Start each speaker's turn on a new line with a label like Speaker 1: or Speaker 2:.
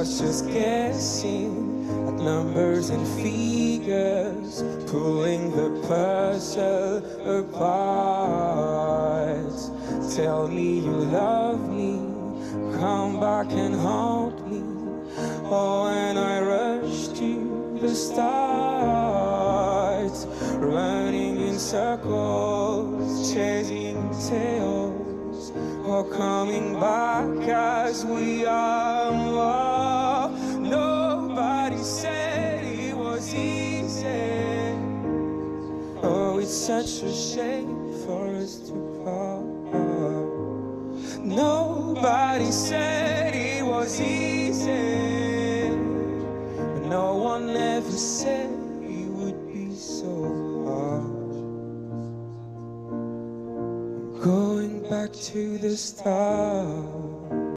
Speaker 1: was just guessing at numbers and figures, pulling the puzzle apart. Tell me you love me, come back and haunt me. Oh, and I rush to the start, running in circles, chasing tails, or coming back as we are. Nobody said it was easy. Oh, it's such a shame for us to part. Nobody said it was easy, but no one ever said it would be so hard. I'm going back to the start.